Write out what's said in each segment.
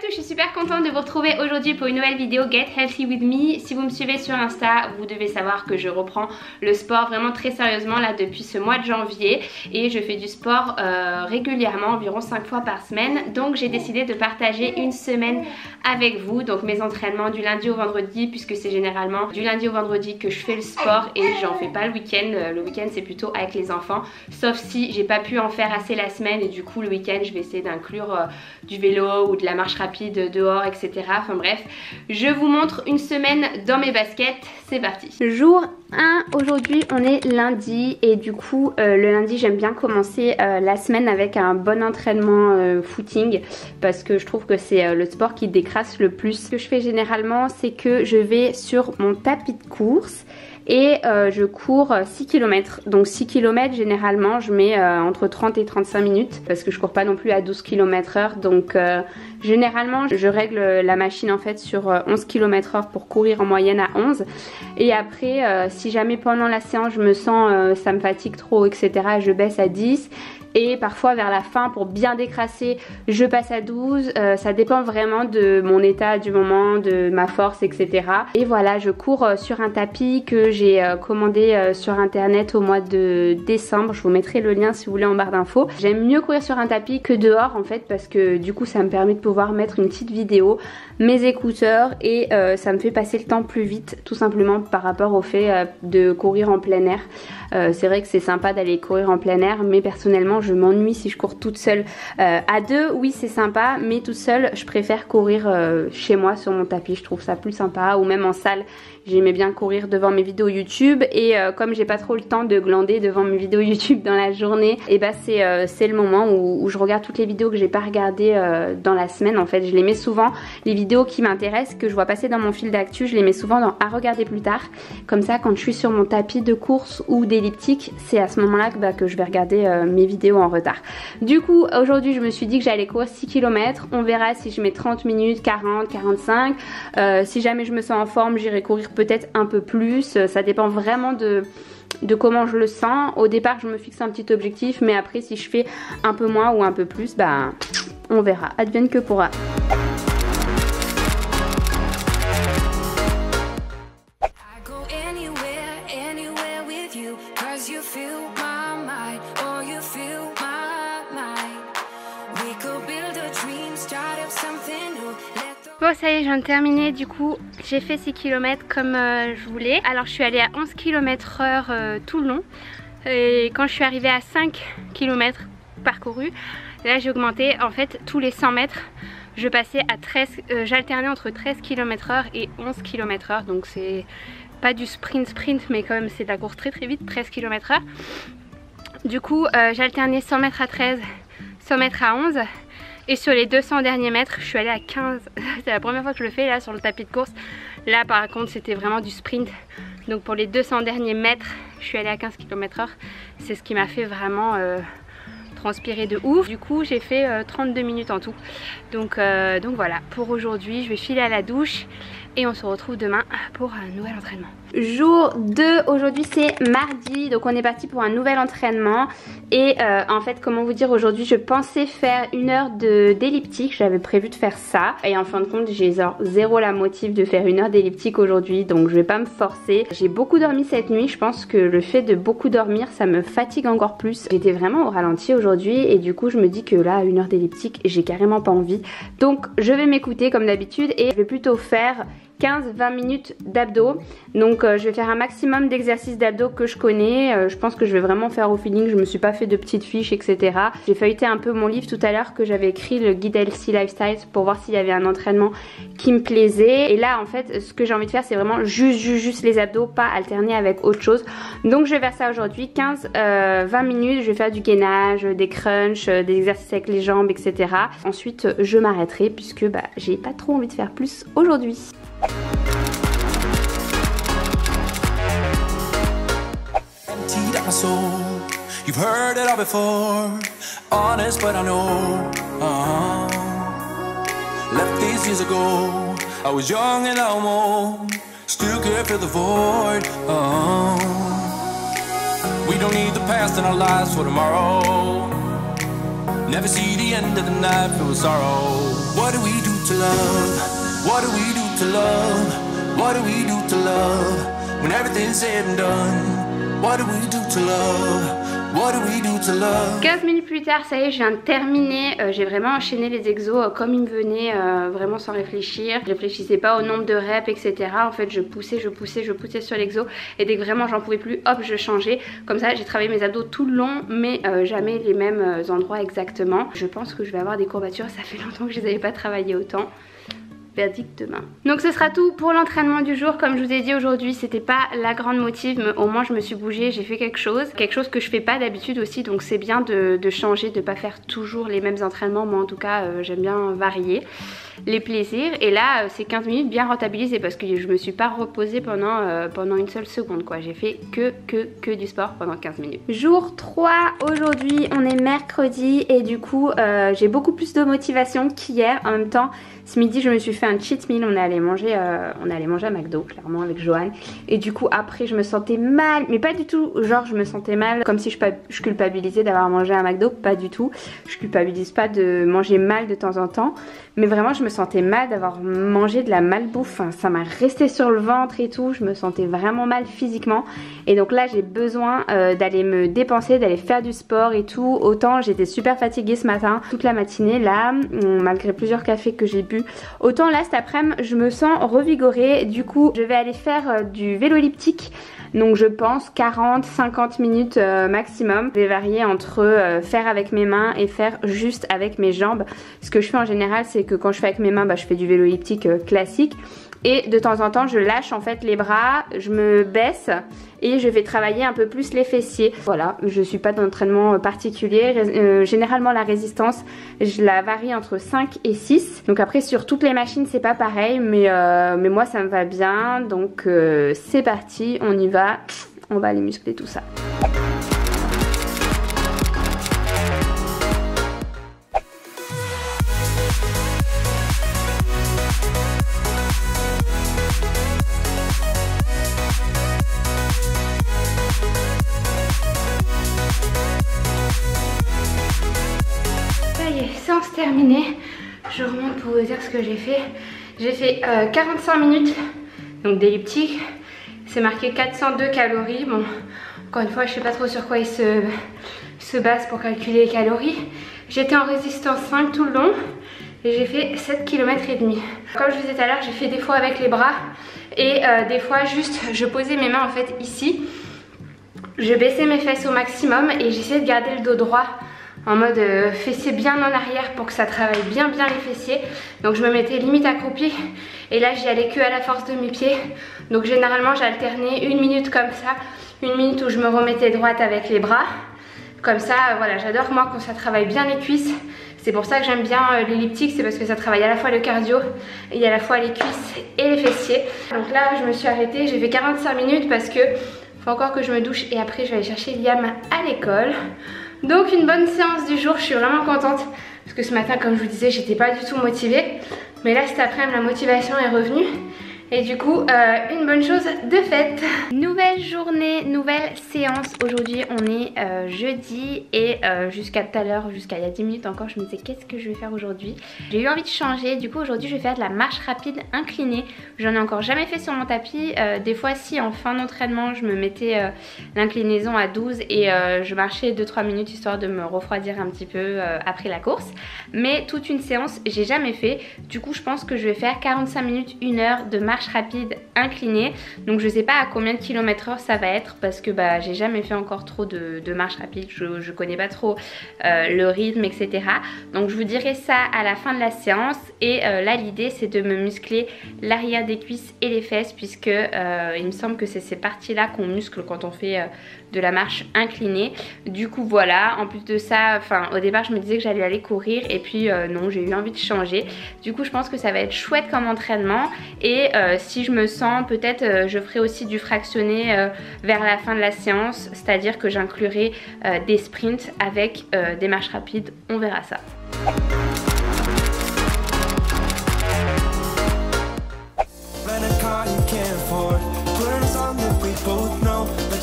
tous, je suis super contente de vous retrouver aujourd'hui pour une nouvelle vidéo Get Healthy With Me. Si vous me suivez sur Insta, vous devez savoir que je reprends le sport vraiment très sérieusement là depuis ce mois de janvier. Et je fais du sport régulièrement, environ 5 fois par semaine. Donc j'ai décidé de partager une semaine avec vous. Donc mes entraînements du lundi au vendredi, puisque c'est généralement du lundi au vendredi que je fais le sport et j'en fais pas le week-end. Le week-end c'est plutôt avec les enfants. Sauf si j'ai pas pu en faire assez la semaine et du coup le week-end je vais essayer d'inclure du vélo ou de la marche rapide dehors, etc. Enfin bref, je vous montre une semaine dans mes baskets. C'est parti. Jour 1, aujourd'hui on est lundi et du coup le lundi j'aime bien commencer la semaine avec un bon entraînement footing parce que je trouve que c'est le sport qui décrasse le plus. Ce que je fais généralement c'est que je vais sur mon tapis de course et je cours 6 km. Donc 6 km généralement je mets entre 30 et 35 minutes parce que je cours pas non plus à 12 km/h. Donc généralement je règle la machine en fait sur 11 km/h pour courir en moyenne à 11. Et après si jamais pendant la séance je me sens ça me fatigue trop etc, je baisse à 10. Et parfois vers la fin pour bien décrasser je passe à 12, ça dépend vraiment de mon état du moment, de ma force etc. Et voilà, je cours sur un tapis que j'ai commandé sur internet au mois de décembre. Je vous mettrai le lien si vous voulez en barre d'infos. J'aime mieux courir sur un tapis que dehors en fait parce que du coup ça me permet de pouvoir mettre une petite vidéo, mes écouteurs et ça me fait passer le temps plus vite tout simplement par rapport au fait de courir en plein air. C'est vrai que c'est sympa d'aller courir en plein air mais personnellement je m'ennuie si je cours toute seule. À deux oui c'est sympa mais toute seule je préfère courir chez moi sur mon tapis, je trouve ça plus sympa, ou même en salle. J'aimais bien courir devant mes vidéos YouTube et comme j'ai pas trop le temps de glander devant mes vidéos YouTube dans la journée, et bah c'est le moment où je regarde toutes les vidéos que j'ai pas regardées dans la semaine. En fait je les mets souvent, les vidéos qui m'intéressent, que je vois passer dans mon fil d'actu, je les mets souvent dans à regarder plus tard. Comme ça quand je suis sur mon tapis de course ou d'elliptique, c'est à ce moment là que je vais regarder mes vidéos en retard. Du coup aujourd'hui je me suis dit que j'allais courir 6 km, on verra si je mets 30 minutes, 40, 45. Si jamais je me sens en forme j'irai courir peut-être un peu plus, ça dépend vraiment de comment je le sens. Au départ je me fixe un petit objectif mais après si je fais un peu moins ou un peu plus, bah on verra, advienne que pourra. Bon ça y est, je viens de terminer, du coup j'ai fait 6 km comme je voulais. Alors je suis allée à 11 km/h tout le long et quand je suis arrivée à 5 km parcourus, là j'ai augmenté. En fait tous les 100 mètres je passais à 13, j'alternais entre 13 km/h et 11 km/h. Donc c'est pas du sprint mais quand même c'est de la course très vite, 13 km/h. Du coup j'alternais 100 mètres à 13, 100 mètres à 11. Et sur les 200 derniers mètres, je suis allée à 15. C'est la première fois que je le fais là sur le tapis de course. Là par contre c'était vraiment du sprint. Donc pour les 200 derniers mètres, je suis allée à 15 km/h. C'est ce qui m'a fait vraiment transpirer de ouf. Du coup j'ai fait 32 minutes en tout. Donc voilà, pour aujourd'hui je vais filer à la douche. Et on se retrouve demain pour un nouvel entraînement. Jour 2, aujourd'hui c'est mardi, donc on est parti pour un nouvel entraînement. Et en fait comment vous dire, aujourd'hui je pensais faire 1 heure d'elliptique, j'avais prévu de faire ça. Et en fin de compte j'ai zéro la motive de faire 1 heure d'elliptique aujourd'hui, donc je vais pas me forcer. J'ai beaucoup dormi cette nuit, je pense que le fait de beaucoup dormir ça me fatigue encore plus. J'étais vraiment au ralenti aujourd'hui et du coup je me dis que là 1 heure d'elliptique j'ai carrément pas envie. Donc je vais m'écouter comme d'habitude et je vais plutôt faire 15-20 minutes d'abdos. Donc je vais faire un maximum d'exercices d'abdos que je connais. Je pense que je vais vraiment faire au feeling, je me suis pas fait de petites fiches etc. J'ai feuilleté un peu mon livre tout à l'heure que j'avais écrit, le guide Healthy Lifestyle, pour voir s'il y avait un entraînement qui me plaisait. Et là en fait ce que j'ai envie de faire c'est vraiment juste les abdos, pas alterner avec autre chose. Donc je vais faire ça aujourd'hui, 15-20 minutes. Je vais faire du gainage, des crunchs, des exercices avec les jambes etc. Ensuite je m'arrêterai puisque bah, j'ai pas trop envie de faire plus aujourd'hui. Emptied out my soul. You've heard it all before. Honest, but I know. Left these years ago. I was young and I'm old. Still can't fill the void. We don't need the past in our lives for tomorrow. Never see the end of the night filled with sorrow. What do we do to love? What do we do to love? What do we do to love? When everything's said and done, what do we do to love? 15 minutes plus tard, ça y est, je viens de terminer. J'ai vraiment enchaîné les exos comme ils me venaient, vraiment sans réfléchir. Je réfléchissais pas au nombre de reps, etc. En fait, je poussais sur l'exo. Et dès que vraiment j'en pouvais plus, hop, je changeais. Comme ça, j'ai travaillé mes abdos tout le long, mais jamais les mêmes endroits exactement. Je pense que je vais avoir des courbatures. Ça fait longtemps que je les avais pas travaillé autant. Verdict demain. Donc ce sera tout pour l'entraînement du jour. Comme je vous ai dit aujourd'hui, c'était pas la grande motive, mais au moins je me suis bougée, j'ai fait quelque chose que je fais pas d'habitude aussi, donc c'est bien de changer, de pas faire toujours les mêmes entraînements. Moi en tout cas j'aime bien varier les plaisirs, et là c'est 15 minutes bien rentabilisées parce que je me suis pas reposée pendant une seule seconde quoi. J'ai fait que du sport pendant 15 minutes. Jour 3, aujourd'hui on est mercredi et du coup j'ai beaucoup plus de motivation qu'hier. En même temps, ce midi je me suis fait un cheat meal, on allait manger à McDo clairement avec Johan, et du coup après je me sentais mal, mais pas du tout genre je me sentais mal comme si je culpabilisais d'avoir mangé à McDo, pas du tout. Je culpabilise pas de manger mal de temps en temps, mais vraiment je me sentais mal d'avoir mangé de la malbouffe. Enfin, ça m'a resté sur le ventre et tout, je me sentais vraiment mal physiquement, et donc là j'ai besoin d'aller me dépenser, d'aller faire du sport et tout. Autant j'étais super fatiguée ce matin toute la matinée là, malgré plusieurs cafés que j'ai bu, autant là cet après-midi je me sens revigorée. Du coup je vais aller faire du vélo elliptique, donc je pense 40-50 minutes maximum. Je vais varier entre faire avec mes mains et faire juste avec mes jambes. Ce que je fais en général, c'est que quand je fais avec mes mains, je fais du vélo elliptique classique, et de temps en temps je lâche en fait les bras, je me baisse et je vais travailler un peu plus les fessiers. Voilà, je suis pas d'entraînement particulier. Généralement la résistance je la varie entre 5 et 6. Donc après sur toutes les machines c'est pas pareil, mais moi ça me va bien. Donc c'est parti, on y va. On va aller muscler tout ça. Séance terminée, je remonte pour vous dire ce que j'ai fait. J'ai fait 45 minutes donc d'elliptique, c'est marqué 402 calories. Bon, encore une fois je sais pas trop sur quoi il se base pour calculer les calories. J'étais en résistance 5 tout le long et j'ai fait 7 km et demi. Comme je vous disais tout à l'heure, j'ai fait des fois avec les bras et des fois juste je posais mes mains en fait ici, je baissais mes fesses au maximum et j'essayais de garder le dos droit en mode fessier bien en arrière pour que ça travaille bien les fessiers. Donc je me mettais limite accroupie et là j'y allais que à la force de mes pieds. Donc généralement j'alternais une minute comme ça, une minute où je me remettais droite avec les bras. Comme ça voilà, j'adore moi quand ça travaille bien les cuisses. C'est pour ça que j'aime bien l'elliptique, c'est parce que ça travaille à la fois le cardio et à la fois les cuisses et les fessiers. Donc là je me suis arrêtée, j'ai fait 45 minutes parce que faut encore que je me douche et après je vais aller chercher Liam à l'école. Donc une bonne séance du jour, je suis vraiment contente parce que ce matin comme je vous disais j'étais pas du tout motivée, mais là cet après-midi la motivation est revenue et du coup une bonne chose de faite. Nouvelle journée, nouvelle séance. Aujourd'hui on est jeudi et jusqu'à tout à l'heure, jusqu'à il y a 10 minutes encore, je me disais qu'est-ce que je vais faire aujourd'hui. J'ai eu envie de changer, du coup aujourd'hui je vais faire de la marche rapide inclinée. J'en ai encore jamais fait sur mon tapis, des fois si en fin d'entraînement je me mettais l'inclinaison à 12 et je marchais 2-3 minutes histoire de me refroidir un petit peu après la course. Mais toute une séance j'ai jamais fait, du coup je pense que je vais faire 45 minutes, 1 heure de marche rapide inclinée. Donc je sais pas à combien de km/h ça va être parce que j'ai jamais fait encore trop de marche rapide, je connais pas trop le rythme etc. Donc je vous dirai ça à la fin de la séance. Et là l'idée c'est de me muscler l'arrière des cuisses et les fesses, puisque il me semble que c'est ces parties là qu'on muscle quand on fait de la marche inclinée. Du coup voilà, en plus de ça, au départ je me disais que j'allais aller courir et puis non, j'ai eu envie de changer. Du coup je pense que ça va être chouette comme entraînement et si je me sens, peut-être je ferai aussi du fractionné vers la fin de la séance, c'est-à-dire que j'inclurai des sprints avec des marches rapides, on verra ça.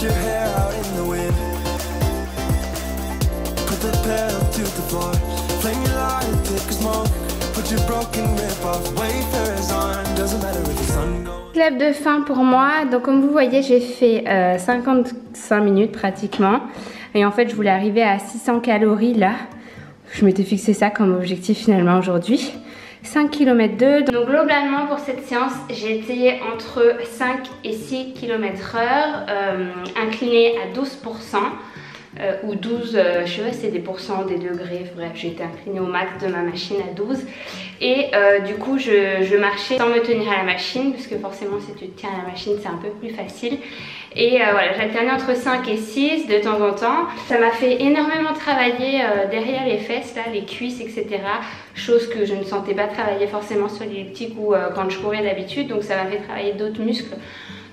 Your hair out in the wind. Put the pedal to the floor. Flame your light, take a smoke. Put your broken rip-off wafers on. Doesn't matter if the sun goes. Clap de fin pour moi. Donc comme vous voyez, j'ai fait 55 minutes pratiquement. Et en fait, je voulais arriver à 600 calories là. Je m'étais fixé ça comme objectif finalement aujourd'hui. 5 km 2. Donc globalement pour cette séance, j'ai été entre 5 et 6 km/h, inclinée à 12%. Ou 12, je sais pas si c'est des pourcents, des degrés, bref j'ai été inclinée au max de ma machine à 12 et du coup je marchais sans me tenir à la machine parce que forcément si tu te tiens à la machine c'est un peu plus facile et voilà, j'alternais entre 5 et 6 de temps en temps. Ça m'a fait énormément travailler derrière les fesses, là, les cuisses, etc. Chose que je ne sentais pas travailler forcément sur l'elliptique ou quand je courais d'habitude, donc ça m'a fait travailler d'autres muscles.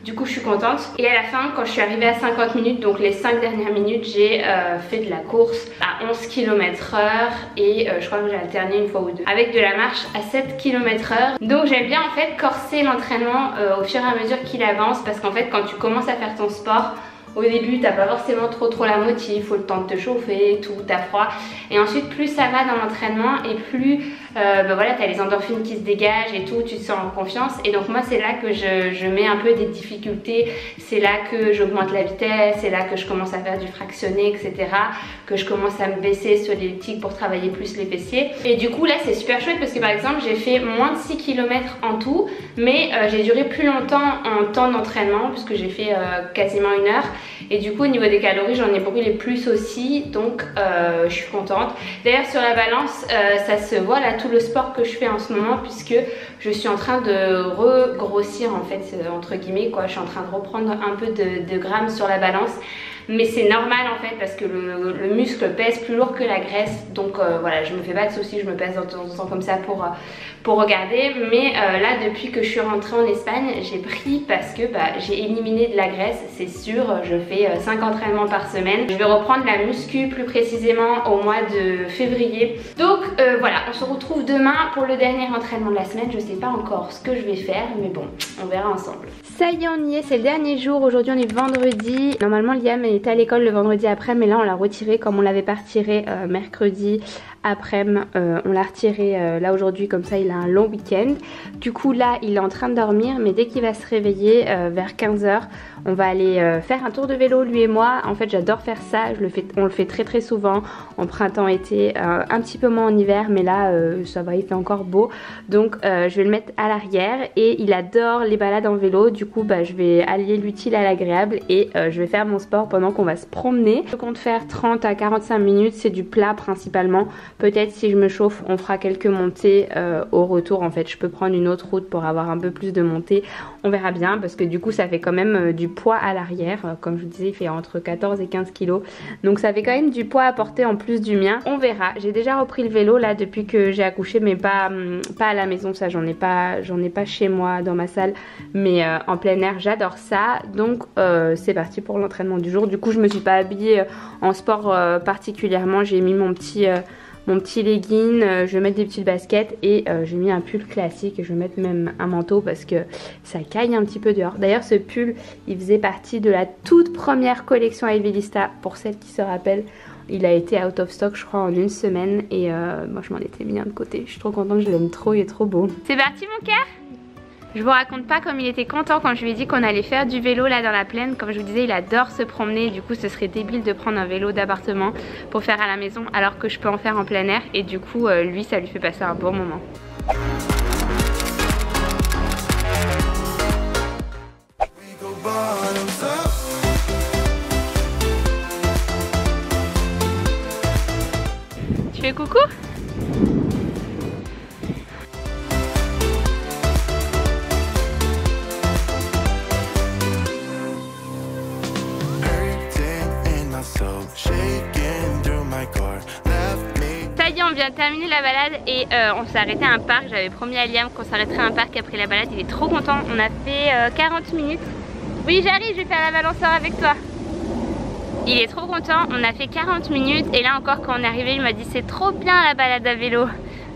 Du coup je suis contente. Et à la fin quand je suis arrivée à 50 minutes, donc les 5 dernières minutes, j'ai fait de la course à 11 km/h et je crois que j'ai alterné une fois ou deux avec de la marche à 7 km/h. Donc j'aime bien en fait corser l'entraînement au fur et à mesure qu'il avance, parce qu'en fait quand tu commences à faire ton sport, au début t'as pas forcément trop la motive, il faut le temps de te chauffer, tout, t'as froid. Et ensuite plus ça va dans l'entraînement et plus voilà, t'as les endorphines qui se dégagent et tout, tu te sens en confiance. Et donc moi c'est là que je mets un peu des difficultés, c'est là que j'augmente la vitesse, c'est là que je commence à faire du fractionné, etc. Que je commence à me baisser sur l'elliptique pour travailler plus les fessiers. Et du coup là c'est super chouette parce que par exemple j'ai fait moins de 6 km en tout, mais j'ai duré plus longtemps en temps d'entraînement puisque j'ai fait quasiment 1 heure. Et du coup au niveau des calories j'en ai brûlé plus aussi, donc je suis contente. D'ailleurs sur la balance ça se voit là tout le sport que je fais en ce moment, puisque je suis en train de regrossir en fait entre guillemets quoi. Je suis en train de reprendre un peu de grammes sur la balance. Mais c'est normal en fait parce que le muscle pèse plus lourd que la graisse. Donc voilà, je me fais pas de soucis, je me pèse de temps en temps comme ça pour regarder. Mais là depuis que je suis rentrée en Espagne, j'ai pris parce que j'ai éliminé de la graisse, c'est sûr. Je fais 5 entraînements par semaine. Je vais reprendre la muscu plus précisément au mois de février. Donc voilà, on se retrouve demain pour le dernier entraînement de la semaine. Je sais pas encore ce que je vais faire, mais bon, on verra ensemble. Ça y est, on y est, c'est le dernier jour. Aujourd'hui on est vendredi. Normalement Liam était à l'école le vendredi après, mais là on l'a retiré comme on l'avait pas retiré mercredi après-midi. On l'a retiré là aujourd'hui, comme ça il a un long week-end. Du coup là il est en train de dormir, mais dès qu'il va se réveiller vers 15 h, on va aller faire un tour de vélo lui et moi. En fait j'adore faire ça, on le fait très souvent en printemps, été, un petit peu moins en hiver, mais là ça va, il fait encore beau. Donc je vais le mettre à l'arrière et il adore les balades en vélo. Du coup je vais allier l'utile à l'agréable et je vais faire mon sport pendant qu'on va se promener. Je compte faire 30 à 45 minutes, c'est du plat principalement. Peut-être si je me chauffe on fera quelques montées au retour. En fait je peux prendre une autre route pour avoir un peu plus de montées, on verra bien, parce que du coup ça fait quand même du poids à l'arrière. Comme je vous disais il fait entre 14 et 15 kilos, donc ça fait quand même du poids à porter en plus du mien. On verra. J'ai déjà repris le vélo là depuis que j'ai accouché, mais pas à la maison, ça j'en ai pas chez moi dans ma salle, mais en plein air j'adore ça. Donc c'est parti pour l'entraînement du jour. Du coup je me suis pas habillée en sport particulièrement, j'ai mis mon petit legging, je vais mettre des petites baskets et j'ai mis un pull classique et je vais mettre même un manteau parce que ça caille un petit peu dehors. D'ailleurs ce pull il faisait partie de la toute première collection Evilista, pour celles qui se rappellent. Il a été out of stock je crois en 1 semaine et moi je m'en étais mis un de côté. Je suis trop contente, je l'aime trop, il est trop beau. C'est parti mon cœur. Je vous raconte pas comme il était content quand je lui ai dit qu'on allait faire du vélo là dans la plaine. Comme je vous disais il adore se promener, du coup ce serait débile de prendre un vélo d'appartement pour faire à la maison alors que je peux en faire en plein air. Et du coup lui ça lui fait passer un bon moment. Tu fais coucou? Ça y est, on vient de terminer la balade et on s'est arrêté à un parc. J'avais promis à Liam qu'on s'arrêterait à un parc après la balade. Il est trop content. On a fait 40 minutes. Oui j'arrive, je vais faire la balanceur avec toi. Il est trop content. On a fait 40 minutes et là encore quand on est arrivé il m'a dit c'est trop bien la balade à vélo.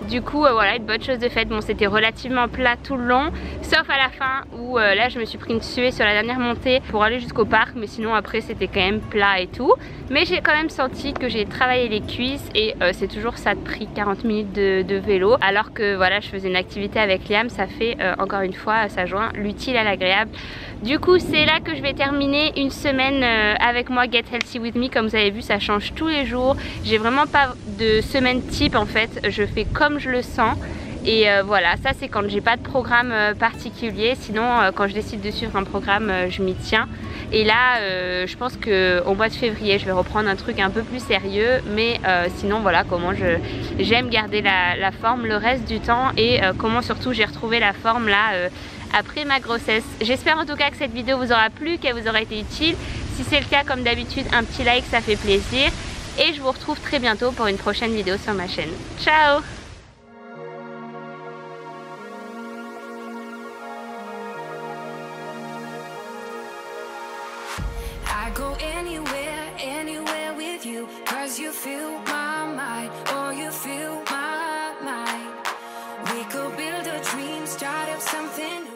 Du coup voilà, une bonne chose de faite. Bon, c'était relativement plat tout le long, sauf à la fin où là je me suis pris une suée sur la dernière montée pour aller jusqu'au parc, mais sinon après c'était quand même plat et tout. Mais j'ai quand même senti que j'ai travaillé les cuisses et c'est toujours ça de prix, 40 minutes de vélo, alors que voilà, je faisais une activité avec Liam. Ça fait encore une fois, ça joint l'utile à l'agréable. Du coup c'est là que je vais terminer une semaine avec moi Get Healthy With Me. Comme vous avez vu, ça change tous les jours, j'ai vraiment pas de semaine type en fait, je fais comme je le sens. Et voilà, ça c'est quand j'ai pas de programme particulier. Sinon quand je décide de suivre un programme, je m'y tiens. Et là je pense qu'au mois de février je vais reprendre un truc un peu plus sérieux. Mais sinon voilà comment j'aime garder la forme le reste du temps. Et comment surtout j'ai retrouvé la forme là après ma grossesse. J'espère en tout cas que cette vidéo vous aura plu, qu'elle vous aura été utile. Si c'est le cas, comme d'habitude, un petit like, ça fait plaisir. Et je vous retrouve très bientôt pour une prochaine vidéo sur ma chaîne. Ciao! I go anywhere with you, 'cause you fill my mind, or you fill my mind. We could build a dream, start up something new.